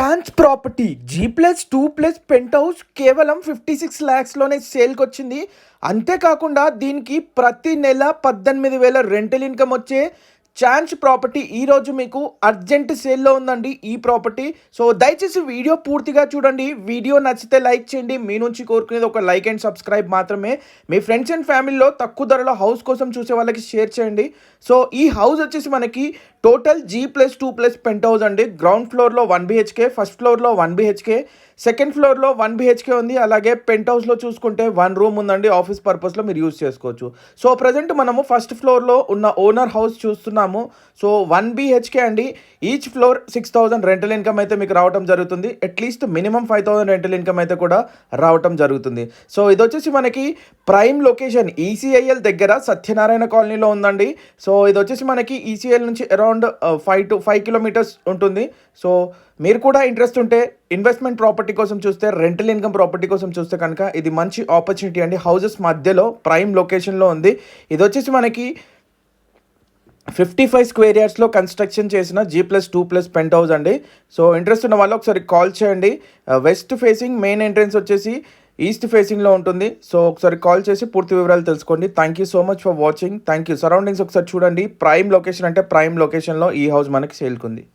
Chance property G+2+ pent house కేవలం 56 lakhsలోనే సేల్కి వచ్చింది. అంతేకాకుండా దీనికి ప్రతి నెల 18,000 రెంటల్ ఇన్కమ్ వచ్చే ఛాన్స్ ప్రాపర్టీ ఈరోజు మీకు అర్జెంట్ సేల్లో ఉందండి ఈ ప్రాపర్టీ. సో దయచేసి వీడియో పూర్తిగా చూడండి. వీడియో నచ్చితే లైక్ చేయండి. మీ నుంచి కోరుకునేది ఒక లైక్ అండ్ సబ్స్క్రైబ్ మాత్రమే. మీ ఫ్రెండ్స్ అండ్ ఫ్యామిలీలో తక్కువ ధరలో హౌస్ కోసం చూసే వాళ్ళకి షేర్ చేయండి. సో ఈ హౌస్ వచ్చేసి మనకి టోటల్ G+2+ పెంట్ హౌస్ అండి. గ్రౌండ్ ఫ్లోర్లో 1 BHK, ఫస్ట్ ఫ్లోర్లో 1 BHK, సెకండ్ ఫ్లోర్లో 1 BHK ఉంది. అలాగే పెంట్ హౌస్లో చూసుకుంటే 1 రూమ్ ఉందండి. ఆఫీస్ పర్పస్లో మీరు యూజ్ చేసుకోవచ్చు. సో ప్రజెంట్ మనము ఫస్ట్ ఫ్లోర్లో ఉన్న ఓనర్ హౌస్ చూస్తున్నాము. సో 1 BHK అండి. ఈచ్ ఫ్లోర్ 6,000 రెంటల్ ఇన్కమ్ అయితే మీకు రావడం జరుగుతుంది. అట్లీస్ట్ మినిమం 5,000 రెంటల్ ఇన్కమ్ అయితే కూడా రావడం జరుగుతుంది. సో ఇది వచ్చేసి మనకి ప్రైమ్ లొకేషన్ ECIL దగ్గర సత్యనారాయణ కాలనీలో ఉందండి. సో ఇది వచ్చేసి మనకి ECIL నుంచి అరౌండ్ 5 kilometers ఉంటుంది. సో మీరు కూడా ఇంట్రెస్ట్ ఉంటే ఇన్వెస్ట్మెంట్ ప్రాపర్టీ కోసం చూస్తే, రెంటల్ ఇన్కమ్ ప్రాపర్టీ కోసం చూస్తే కనుక ఇది మంచి ఆపర్చునిటీ అండి. హౌసెస్ మధ్యలో ప్రైమ్ లొకేషన్లో ఉంది. ఇది వచ్చేసి మనకి 55 square yardsలో కన్స్ట్రక్షన్ చేసిన G+2+ పెంట్ హౌస్ అండి. సో ఇంట్రెస్ట్ ఉన్న వాళ్ళు ఒకసారి కాల్ చేయండి. వెస్ట్ ఫేసింగ్, మెయిన్ ఎంట్రన్స్ వచ్చేసి ఈస్ట్ ఫేసింగ్లో ఉంటుంది. సో ఒకసారి కాల్ చేసి పూర్తి వివరాలు తెలుసుకోండి. Thank you so much for watching. Thank you. Surroundings ఒకసారి చూడండి. ప్రైమ్ లొకేషన్ అంటే ప్రైమ్ లొకేషన్లో ఈ హౌస్ మనకి సేల్కుంది.